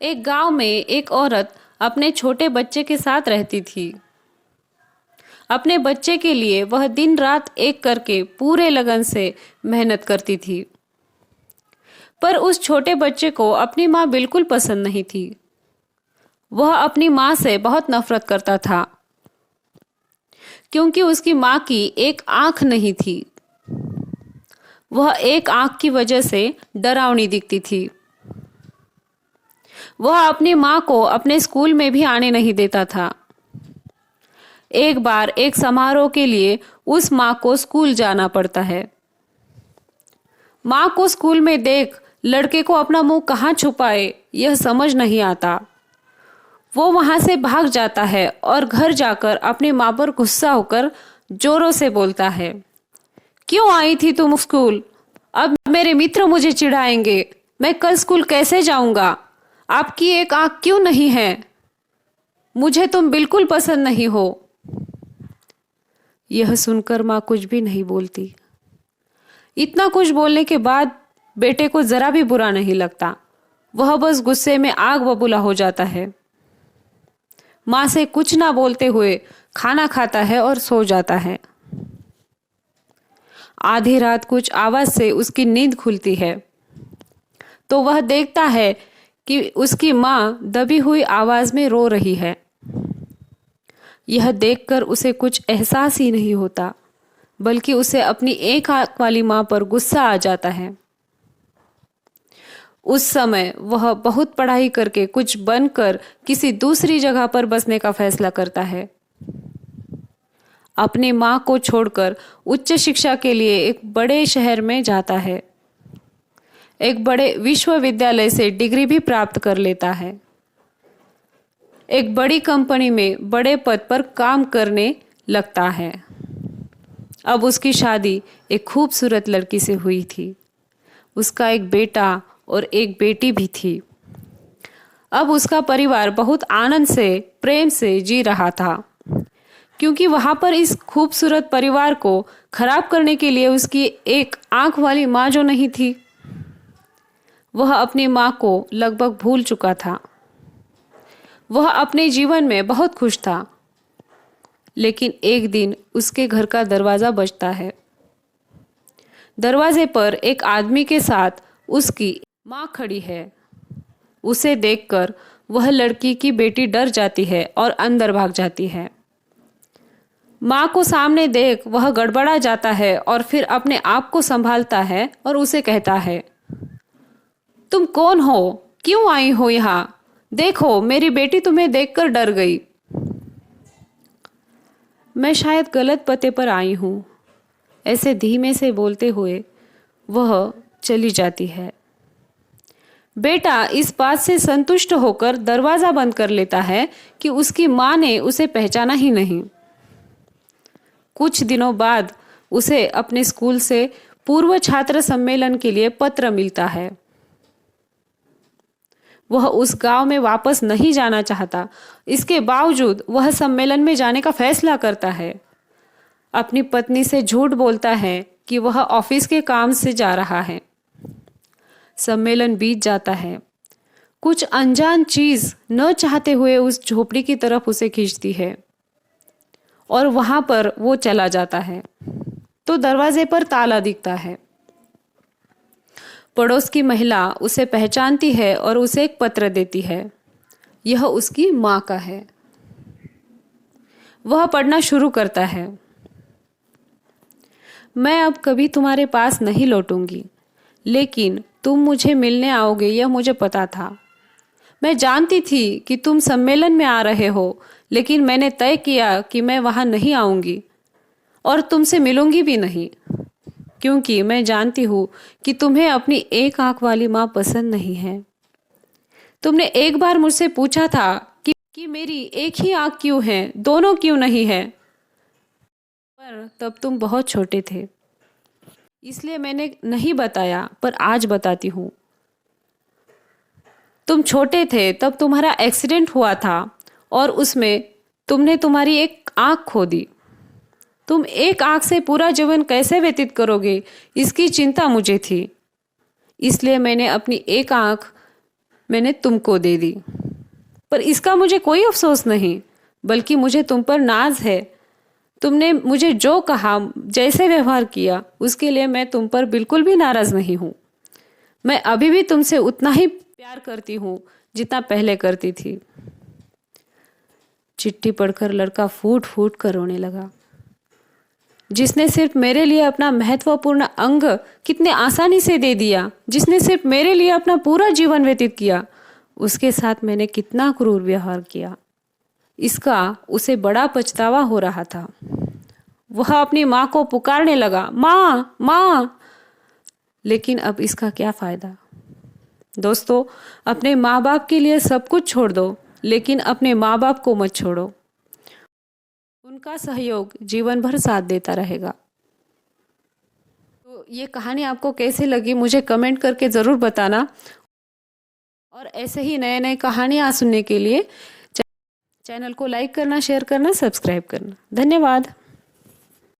एक गांव में एक औरत अपने छोटे बच्चे के साथ रहती थी। अपने बच्चे के लिए वह दिन रात एक करके पूरे लगन से मेहनत करती थी। पर उस छोटे बच्चे को अपनी माँ बिल्कुल पसंद नहीं थी। वह अपनी माँ से बहुत नफरत करता था, क्योंकि उसकी माँ की एक आंख नहीं थी। वह एक आंख की वजह से डरावनी दिखती थी। वह अपनी माँ को अपने स्कूल में भी आने नहीं देता था। एक बार एक समारोह के लिए उस माँ को स्कूल जाना पड़ता है। माँ को स्कूल में देख लड़के को अपना मुंह कहाँ छुपाए यह समझ नहीं आता। वो वहां से भाग जाता है और घर जाकर अपनी माँ पर गुस्सा होकर जोरों से बोलता है, क्यों आई थी तुम स्कूल? अब मेरे मित्र मुझे चिढ़ाएंगे। मैं कल स्कूल कैसे जाऊंगा? आपकी एक आंख क्यों नहीं है? मुझे तुम बिल्कुल पसंद नहीं हो। यह सुनकर माँ कुछ भी नहीं बोलती। इतना कुछ बोलने के बाद बेटे को जरा भी बुरा नहीं लगता। वह बस गुस्से में आग बबूला हो जाता है। माँ से कुछ ना बोलते हुए खाना खाता है और सो जाता है। आधी रात कुछ आवाज से उसकी नींद खुलती है, तो वह देखता है कि उसकी माँ दबी हुई आवाज में रो रही है। यह देखकर उसे कुछ एहसास ही नहीं होता, बल्कि उसे अपनी एक आंख वाली माँ पर गुस्सा आ जाता है। उस समय वह बहुत पढ़ाई करके कुछ बनकर किसी दूसरी जगह पर बसने का फैसला करता है। अपनी माँ को छोड़कर उच्च शिक्षा के लिए एक बड़े शहर में जाता है। एक बड़े विश्वविद्यालय से डिग्री भी प्राप्त कर लेता है। एक बड़ी कंपनी में बड़े पद पर काम करने लगता है। अब उसकी शादी एक खूबसूरत लड़की से हुई थी। उसका एक बेटा और एक बेटी भी थी। अब उसका परिवार बहुत आनंद से प्रेम से जी रहा था, क्योंकि वहां पर इस खूबसूरत परिवार को खराब करने के लिए उसकी एक आंख वाली माँ जो नहीं थी। वह अपनी माँ को लगभग भूल चुका था। वह अपने जीवन में बहुत खुश था। लेकिन एक दिन उसके घर का दरवाजा बजता है। दरवाजे पर एक आदमी के साथ उसकी माँ खड़ी है। उसे देखकर वह लड़की की बेटी डर जाती है और अंदर भाग जाती है। माँ को सामने देख वह गड़बड़ा जाता है और फिर अपने आप को संभालता है और उसे कहता है, तुम कौन हो? क्यों आई हो यहाँ? देखो, मेरी बेटी तुम्हें देखकर डर गई। मैं शायद गलत पते पर आई हूँ, ऐसे धीमे से बोलते हुए वह चली जाती है। बेटा इस बात से संतुष्ट होकर दरवाजा बंद कर लेता है कि उसकी माँ ने उसे पहचाना ही नहीं। कुछ दिनों बाद उसे अपने स्कूल से पूर्व छात्र सम्मेलन के लिए पत्र मिलता है। वह उस गांव में वापस नहीं जाना चाहता। इसके बावजूद वह सम्मेलन में जाने का फैसला करता है। अपनी पत्नी से झूठ बोलता है कि वह ऑफिस के काम से जा रहा है। सम्मेलन बीत जाता है। कुछ अनजान चीज न चाहते हुए उस झोपड़ी की तरफ उसे खींचती है और वहां पर वो चला जाता है, तो दरवाजे पर ताला दिखता है। पड़ोस की महिला उसे पहचानती है और उसे एक पत्र देती है। यह उसकी माँ का है। वह पढ़ना शुरू करता है। मैं अब कभी तुम्हारे पास नहीं लौटूंगी, लेकिन तुम मुझे मिलने आओगे यह मुझे पता था। मैं जानती थी कि तुम सम्मेलन में आ रहे हो, लेकिन मैंने तय किया कि मैं वहां नहीं आऊंगी और तुमसे मिलूंगी भी नहीं, क्योंकि मैं जानती हूँ कि तुम्हें अपनी एक आंख वाली माँ पसंद नहीं है। तुमने एक बार मुझसे पूछा था कि मेरी एक ही आंख क्यों है, दोनों क्यों नहीं है? पर तब तुम बहुत छोटे थे, इसलिए मैंने नहीं बताया, पर आज बताती हूँ। तुम छोटे थे तब तुम्हारा एक्सीडेंट हुआ था और उसमें तुमने तुम्हारी एक आंख खो दी। तुम एक आंख से पूरा जीवन कैसे व्यतीत करोगे, इसकी चिंता मुझे थी। इसलिए मैंने अपनी एक आंख मैंने तुमको दे दी। पर इसका मुझे कोई अफसोस नहीं, बल्कि मुझे तुम पर नाज है। तुमने मुझे जो कहा, जैसे व्यवहार किया, उसके लिए मैं तुम पर बिल्कुल भी नाराज नहीं हूं। मैं अभी भी तुमसे उतना ही प्यार करती हूं जितना पहले करती थी। चिट्ठी पढ़कर लड़का फूट फूट कर रोने लगा। जिसने सिर्फ मेरे लिए अपना महत्वपूर्ण अंग कितने आसानी से दे दिया, जिसने सिर्फ मेरे लिए अपना पूरा जीवन व्यतीत किया, उसके साथ मैंने कितना क्रूर व्यवहार किया, इसका उसे बड़ा पछतावा हो रहा था। वह अपनी माँ को पुकारने लगा, माँ माँ। लेकिन अब इसका क्या फायदा। दोस्तों, अपने माँ बाप के लिए सब कुछ छोड़ दो, लेकिन अपने माँ बाप को मत छोड़ो। उनका सहयोग जीवन भर साथ देता रहेगा। तो ये कहानी आपको कैसे लगी मुझे कमेंट करके ज़रूर बताना। और ऐसे ही नए नए कहानियाँ सुनने के लिए चैनल को लाइक करना, शेयर करना, सब्सक्राइब करना। धन्यवाद।